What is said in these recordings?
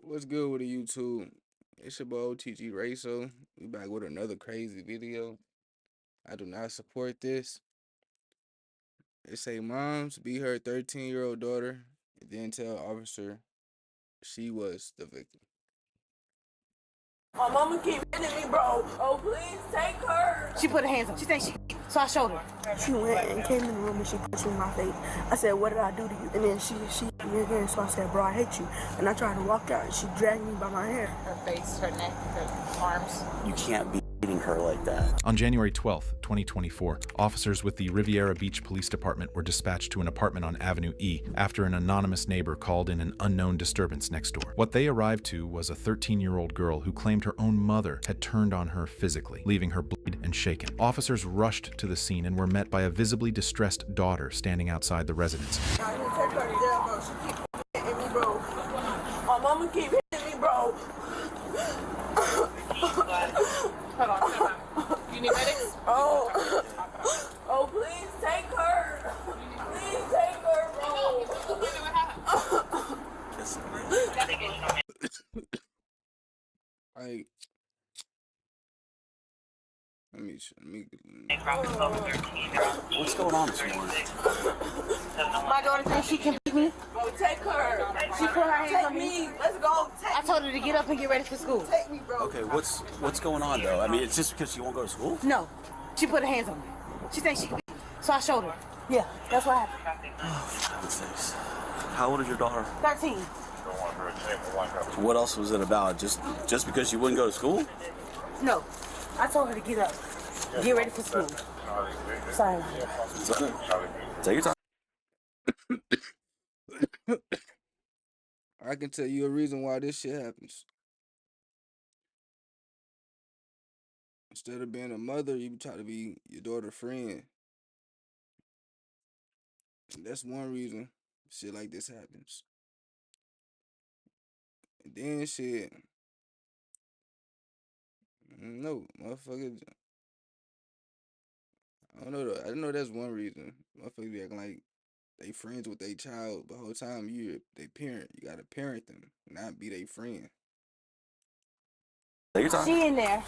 What's good with the YouTube? It's your boy OTG Raso. We back with another crazy video. I do not support this. It say moms beat her 13-year-old daughter and then tell officer she was the victim. My mama keep hitting me, bro. Oh, please take her. She put her hands on. She thinks she, so I showed her. She went and came in the room and she punched me in my face. I said, what did I do to you? And then she hit me again. So I said, bro, I hate you. And I tried to walk out and she dragged me by my hair. Her face, her neck, her arms. You can't be beating her like that. On January 12th, 2024, officers with the Riviera Beach Police Department were dispatched to an apartment on Avenue E after an anonymous neighbor called in an unknown disturbance next door. What they arrived to was a 13-year-old girl who claimed her own mother had turned on her physically, leaving her bleed and shaken. Officers rushed to the scene and were met by a visibly distressed daughter standing outside the residence. I didn't take her to jail, bro. She keep hitting me, bro. My mama keep hitting me, bro. Hold on. You need medics? Oh, please take her. Please take her, bro. Like, let me. What's going on this morning? My daughter thinks she can beat me. Bro, take her. She put her hands on Take me. me. Let's go. I told her to get up and get ready for school. Take me, bro. Okay, what's going on though? I mean, it's just because she won't go to school? No, she put her hands on me. She thinks she can beat me. So I showed her. Yeah, that's what happened. Oh, for heaven's sakes. How old is your daughter? 13. What else was it about? Just because she wouldn't go to school? No, I told her to get up, get ready for school. Sorry. It's okay. Take your time. I can tell you a reason why this shit happens. Instead of being a mother, you try to be your daughter's friend. And that's one reason shit like this happens. And then shit, no, motherfucker. I don't know though. I didn't know that's one reason. Motherfuckers be acting like they friends with their child, but the whole time you they parent. You gotta parent them, not be their friend. Take your time. She in there,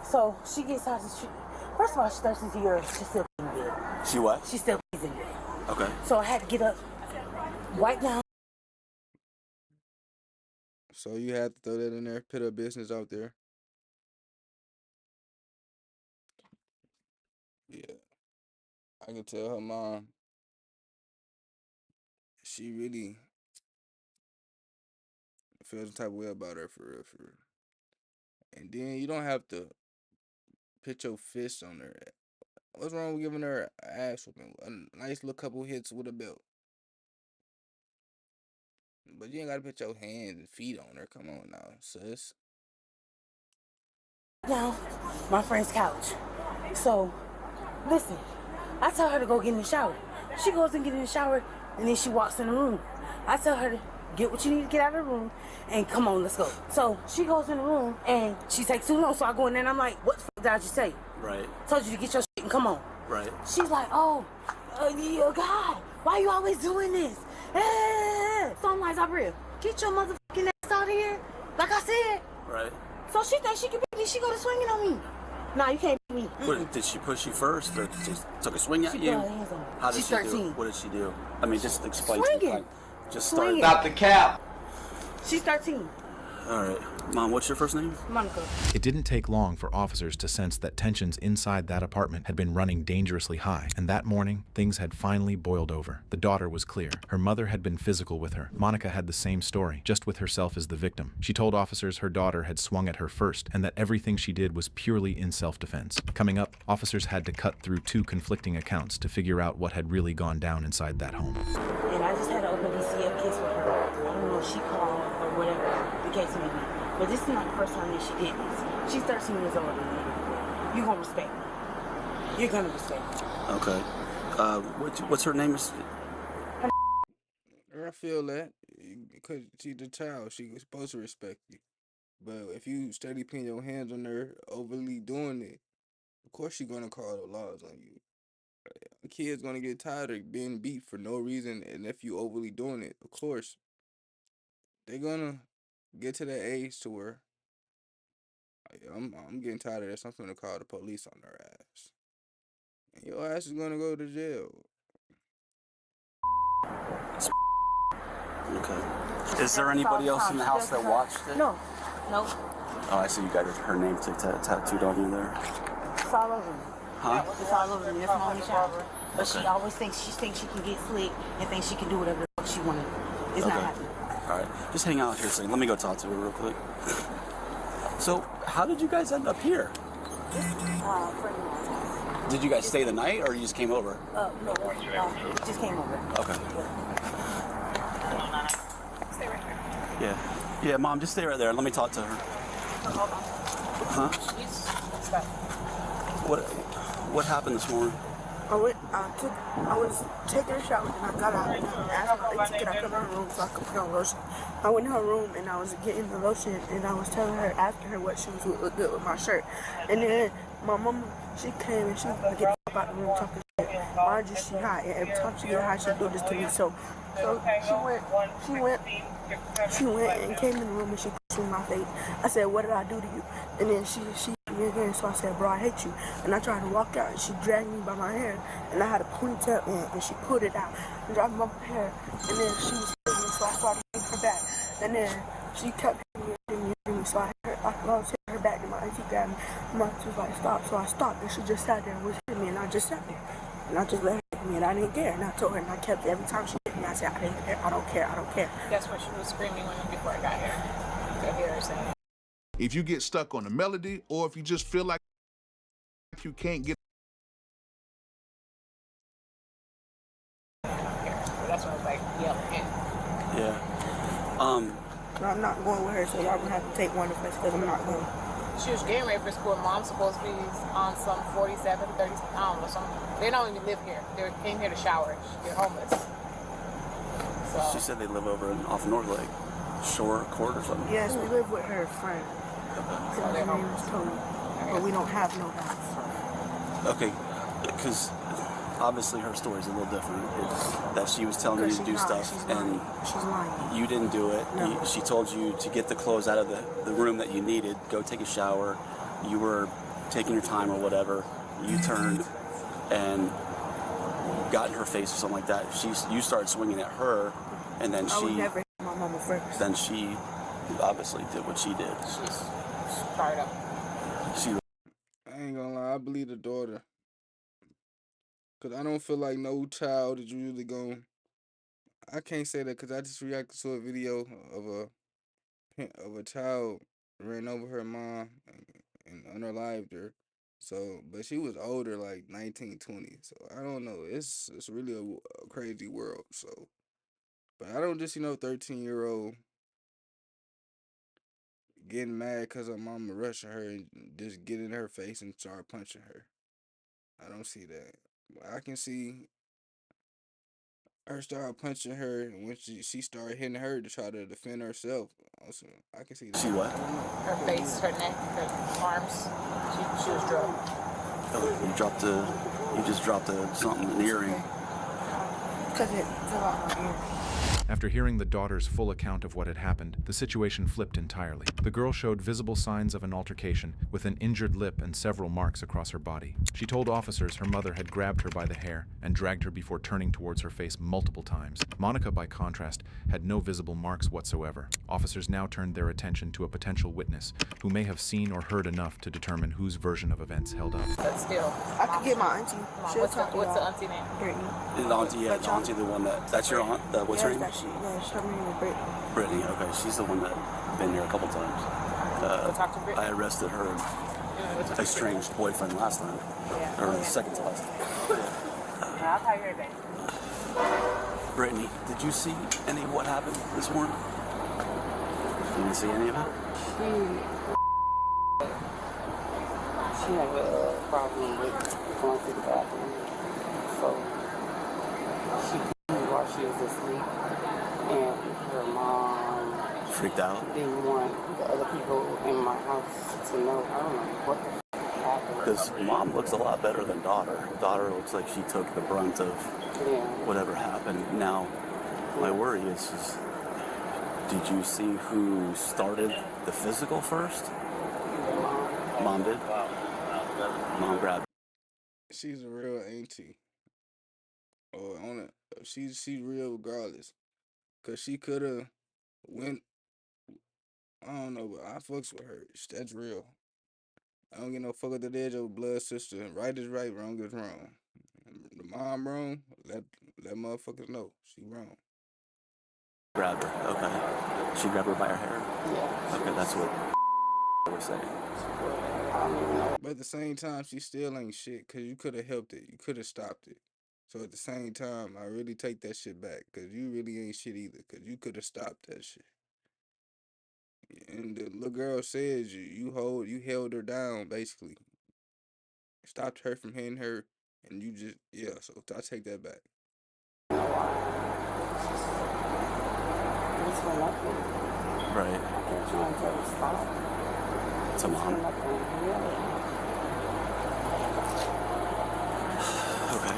so she gets out the street. First of all, she's 13 years. She's still in bed. She what? She's still in bed. Okay. So I had to get up, wipe down. So you have to throw that in there, put her business out there. Yeah, I can tell her mom. She really feels some type of way about her for real, for real. And then you don't have to put your fist on her. What's wrong with giving her an ass whooping? A nice little couple hits with a belt. But you ain't gotta put your hands and feet on her. Come on now, sis. Down my friend's couch. So, listen, I tell her to go get in the shower. She goes and get in the shower, and then she walks in the room. I tell her to get what you need to get out of the room, and come on, let's go. So she goes in the room, and she takes too long, so I go in there, and I'm like, what the fuck did I just say? Right. Told you to get your shit and come on. Right. She's like, oh, God, why you always doing this? So I'm like, Zabril, get your motherfucking ass out of here. Like I said. Right. So she thinks she can beat me. She go to swinging on me. Nah, you can't beat me. What, did she push you first, or just took a swing at you? put her hands on me. How did She's she 13. do it? What did she do? I mean, just explain to Swinging. me. Like, just start. Swinging. Stop the cap. She's 13. All right. Mom, what's your first name? Monica. It didn't take long for officers to sense that tensions inside that apartment had been running dangerously high, and that morning, things had finally boiled over. The daughter was clear. Her mother had been physical with her. Monica had the same story, just with herself as the victim. She told officers her daughter had swung at her first, and that everything she did was purely in self-defense. Coming up, officers had to cut through two conflicting accounts to figure out what had really gone down inside that home. And I just had to open DCF case with her. I don't know if she called or whatever the case may be. But this is not the first time that she did this. She's 13 years older than me. You're gonna respect me. You're gonna respect me. Okay. What's her name? I feel that because she's the child, she was supposed to respect you. But if you steady putting your hands on her, overly doing it, of course she's gonna call the laws on you. A kid's gonna get tired of being beat for no reason, and if you overly doing it, of course they're gonna get to that age to where I'm getting tired of this. I'm gonna call the police on their ass. And your ass is gonna go to jail. Okay. Is there anybody else in the house that watched it? No. Nope. Oh, I see you got her name tattooed on you there. It's all over me. Huh? It's all over me. That's my only child. But she always thinks she can get slick and thinks she can do whatever the fuck she wanted. It's not happening. All right. Just hang out here a second. Let me go talk to her real quick. So, how did you guys end up here? Friend of mine's house. Did you guys stay the night, or you just came over? No, we just came over. Okay. Stay right here. Yeah. Yeah, Mom, just stay right there. Let me talk to her. Huh? What happened this morning? I was taking a shower and I got out and I asked my to get out of her room so I could put on lotion. I went in her room and I was getting the lotion and I was telling her, asking her what shoes would look good with my shirt. And then my mama, she came and she would get up out the room talking shit. Mind you, she high, and every time she get high, she do this to me. So she went and came in the room and she pushed me in my face. I said, "What did I do to you?" And then she hit me again, so I said, "Bro, I hate you." And I tried to walk out and she dragged me by my hair and I had a ponytail in and she pulled it out and dropped my hair and then she was hitting me, so I started hitting her back. And then she kept hitting me, so I was hitting her back and my auntie grabbed me. My auntie was like, "Stop." So I stopped and she just sat there and was hitting me and I just sat there. And I just let her hit me and I didn't care. And I told her and I kept every time she hit me, I said, "I didn't care, I don't care, I don't care." That's what she was screaming before I got here. I hear her saying. If you get stuck on the melody, or if you just feel like you can't get. That's when I was like yelling. Yeah. I'm not going with her, so y'all gonna have to take one of us because I'm not going. She was getting ready for school. Mom's supposed to be on some 47, 30, I don't know, some. They don't even live here. They came here to shower. They're homeless. So. She said they live over off North Lake Shore Court or something. Yes, we live with her friend. Her name is Tony, but we don't have no house. Okay, because obviously her story is a little different. It's that she was telling you to do stuff and she's lying. you didn't do it. No. She told you to get the clothes out of the room that you needed, go take a shower. You were taking your time or whatever. You turned and got in her face or something like that. You started swinging at her, and then I would never hit my mama first. Then she obviously did what she did. She's fired up. I ain't gonna lie, I believe the daughter. Cause I don't feel like no child is usually going. I can't say that because I just reacted to a video of a child ran over her mom and unalived her. So, but she was older, like 19, 20. So I don't know. It's really a crazy world. So, but I don't just 13-year-old getting mad because her mama rushing her and just get in her face and start punching her. I don't see that. I can see her start punching her when she started hitting her to try to defend herself. Also, I can see that. See what? Her face, her neck, her arms. She was drugged. Oh, you just dropped something, an earring. Because it fell out my ear. After hearing the daughter's full account of what had happened, the situation flipped entirely. The girl showed visible signs of an altercation, with an injured lip and several marks across her body. She told officers her mother had grabbed her by the hair and dragged her before turning towards her face multiple times. Monica, by contrast, had no visible marks whatsoever. Officers now turned their attention to a potential witness who may have seen or heard enough to determine whose version of events held up. But still. I could get my auntie. She'll What's talk to the y'all. auntie name? Brittany. The auntie, the one that's your aunt. What's her name? Yes, her name is Brittany. Brittany. Okay, she's the one that been here a couple times. Go talk to Brittany. I arrested her estranged boyfriend last time, or second to last. I'll tell you everything. Brittany, did you see any of what happened this morning? You didn't see any of it? She had a problem with going to the bathroom, so she peed while she was asleep, and her mom Freaked out? didn't want the other people in my house to know. I don't know what the happened. Because mom looks a lot better than daughter. Daughter looks like she took the brunt of Yeah. whatever happened. Now, my worry is Did you see who started the physical first? Mom did? Mom grabbed She's a real auntie. Or on it, she's real regardless. Cause she could have went. I don't know, but I fucks with her. That's real. I don't get no fuck with the edge of blood sister. Right is right, wrong is wrong. The mom wrong. Let motherfuckers know she wrong. grabbed her. Okay. She grabbed her by her hair? Yeah. Okay, that's what I was saying. But at the same time, she still ain't shit. Cause you could have helped it. You could have stopped it. So at the same time, I really take that shit back. Cause you really ain't shit either. Cause you could have stopped that shit. And the little girl says you held her down basically. Stopped her from hitting her, and you just So I take that back. It's for nothing. Right. I kept trying to tell her stop. To mom? Okay.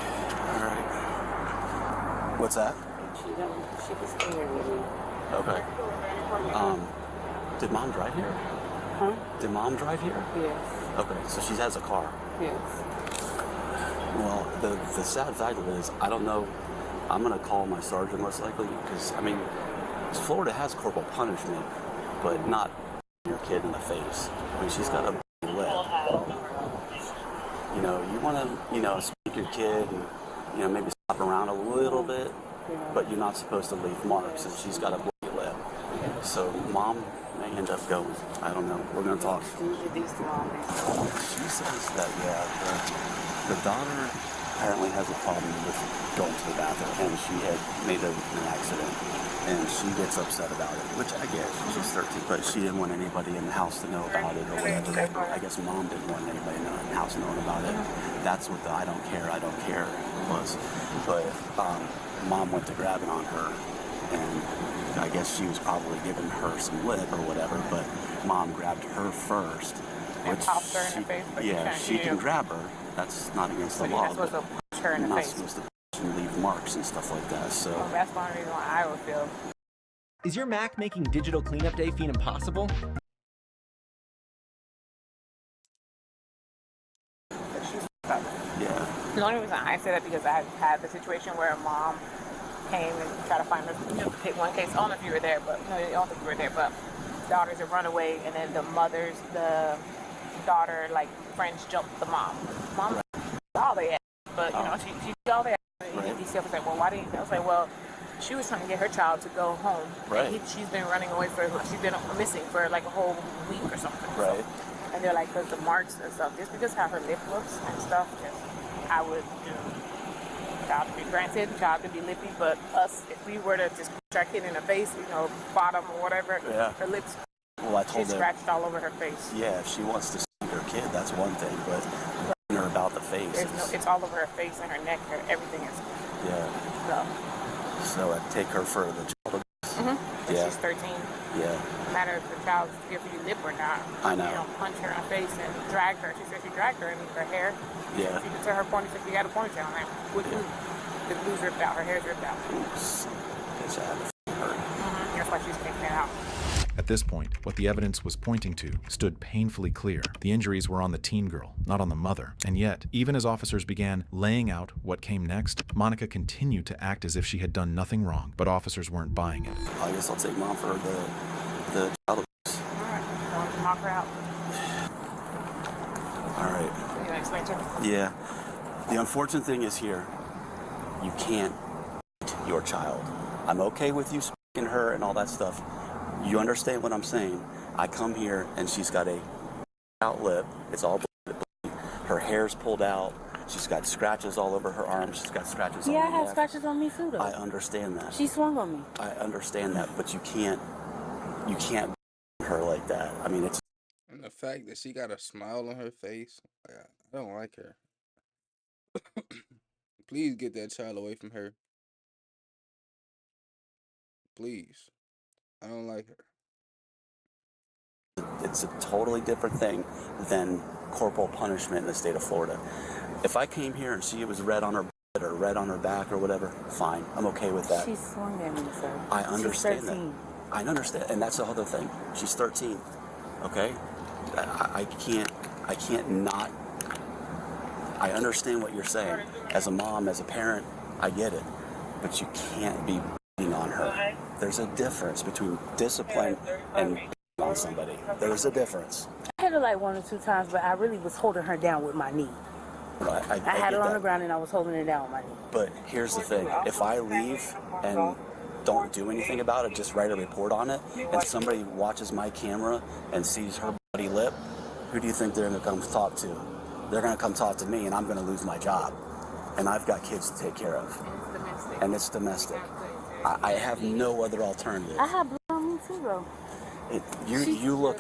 All right. What's that? She was scared with me. Okay. Did mom drive here? Huh? Did mom drive here? Yes. Okay, so she has a car. Yes. Well, the sad fact of it is, I don't know. I'm gonna call my sergeant most likely because I mean, Florida has corporal punishment, but not your kid in the face. I mean, she's got a lip. You know, you want to, speak your kid and, maybe stop around a little bit, but you're not supposed to leave marks, and she's got a bloody lip. So mom may end up going. I don't know. We're gonna talk. These mom. She says that the daughter apparently has a problem with going to the bathroom, and she had made an accident, and she gets upset about it, which I get. She's 13, but she didn't want anybody in the house to know about it or whatever. I guess mom didn't want anybody in the house knowing about it. That's what the I don't care was. But mom went to grabbing on her, and I guess she was probably giving her some lip or whatever, but mom grabbed her first. And popped her in the face. But She can grab her. That's not against the law. You're not supposed to punch her in the not face. supposed to punch and leave marks and stuff like that. So Well, that's one reason why I would feel. Is your Mac making Digital Cleanup Day feel impossible? yeah, The only reason I say that because I had the situation where a mom came and tried to find her. Take one case. I don't know if you were there, but I don't think you were there. But daughters had run away, and then the daughter, like friends, jumped the mom. Mom, all they had, but she all they had. Right. DCF was like, well, why didn't? I was like, well, she was trying to get her child to go home. Right. And she's been running away she's been missing for like a whole week or something. right. So, and they're like, because the marks and stuff, just because how her lip looks and stuff, I would child to be granted, child to be lippy, but us, if we were to just push our kid in the face, bottom or whatever, her lips, Well, I told she's her. scratched all over her face. Yeah, if she wants to see her kid, that's one thing, but telling her about the face. It's all over her face and her neck, everything is. Yeah. So I'd take her for the child. And Yeah. she's 13. Yeah. No matter if the child gives you lip or not. I know. Punch her in the face and drag her. She said she dragged her in her hair. Yeah. She could tell her ponytail. She got a ponytail on there. Which the blue's ripped out. Her hair's ripped out. Oops. Guess I had to hurt. That's why she's taking it out. At this point, what the evidence was pointing to stood painfully clear. The injuries were on the teen girl, not on the mother. And yet, even as officers began laying out what came next, Monica continued to act as if she had done nothing wrong, but officers weren't buying it. I guess I'll take mom for the child abuse. Alright. Want to knock her out? All right. You want to explain to her? Yeah. The unfortunate thing is here, you can't beat your child. I'm okay with you speaking her and all that stuff. You understand what I'm saying? I come here and she's got a out lip. It's all bloody. Her hair's pulled out. She's got scratches all over her arms. She's got scratches on her Yeah, I have neck. scratches on me too, though. I understand that. She swung on me. I understand that, but you can't beat her like that. I mean, it's And the fact that she got a smile on her face, I don't like her. Please get that child away from her. Please. I don't like her. it's a totally different thing than corporal punishment in the state of Florida. If I came here and she was red on her butt or red on her back or whatever, fine. I'm okay with that. She swung at me, sir. I understand She's 13. that. I understand, and that's the other thing. She's 13, okay? I can't not. I understand what you're saying. As a mom, as a parent, I get it. But you can't be beating on her. There's a difference between discipline and beating on somebody. There's a difference. I hit her like 1 or 2 times, but I really was holding her down with my knee. I had her get on that. the ground and I was holding her down with my knee. But here's the thing. If I leave and don't do anything about it, just write a report on it, and somebody watches my camera and sees her bloody lip, who do you think they're going to come talk to? They're going to come talk to me, and I'm going to lose my job. And I've got kids to take care of. And it's domestic. I have no other alternative. I have blood on me too, though. You look,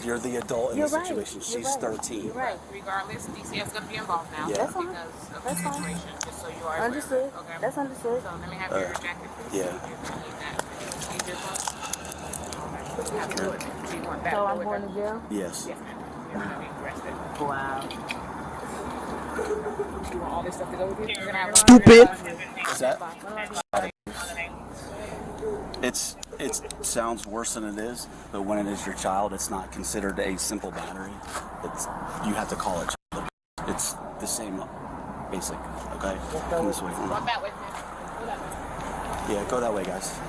you're the adult in You're the right. situation. You're She's right. 13. You're right. Regardless, DCF is going to be involved now. Yeah. That's fine. Because of That's the fine. situation, just so you are aware. Understood. Okay. That's understood. So let me have your jacket, please. Yeah. Need that. Need this one? Have to do it. Do you want that? So I'm Do it going then? to jail? Yes. Yes, ma'am. You're going to be arrested. Wow. You want all this stuff to go with you? You're going to have Stupid. What's that? It sounds worse than it is, but when it is your child, it's not considered a simple battery. You have to call it child abuse. It's the same basic, okay? Come this way. Walk that way, please. Yeah, go that way, guys. Stand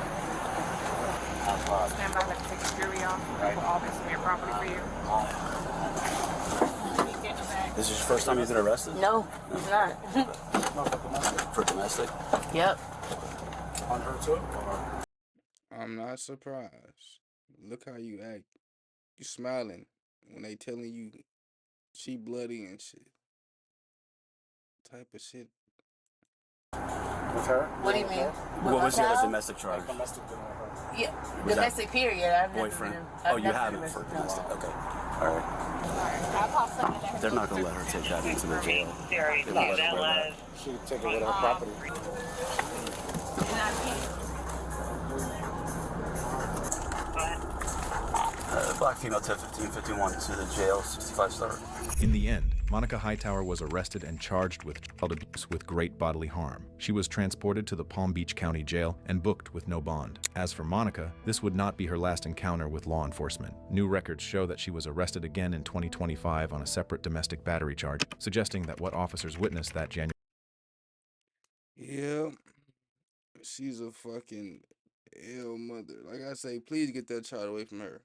by, let me take the jury off. Put all this in your property for you. Get in the bag. This is your first time you've been arrested? No, it's not. For domestic? Yep. On her too? I'm not surprised. Look how you act. You smiling when they telling you she bloody and shit. Type of shit. With her? What do you mean? What was the other domestic charge? Domestic dinner with her. Yeah, Was domestic period. I've never Boyfriend? been in- Oh, I've you never haven't been for in- domestic. Okay. All right. I'll pop something in that. They're not going to let her take that into the jail. They won't let her wear that. She take it with her property. Black female 101551 to the jail, 65 star. In the end, Monica Hightower was arrested and charged with child abuse with great bodily harm. She was transported to the Palm Beach County Jail and booked with no bond. As for Monica, this would not be her last encounter with law enforcement. New records show that she was arrested again in 2025 on a separate domestic battery charge, suggesting that what officers witnessed that January. Yeah. She's a fucking ill mother. Like I say, please get that child away from her.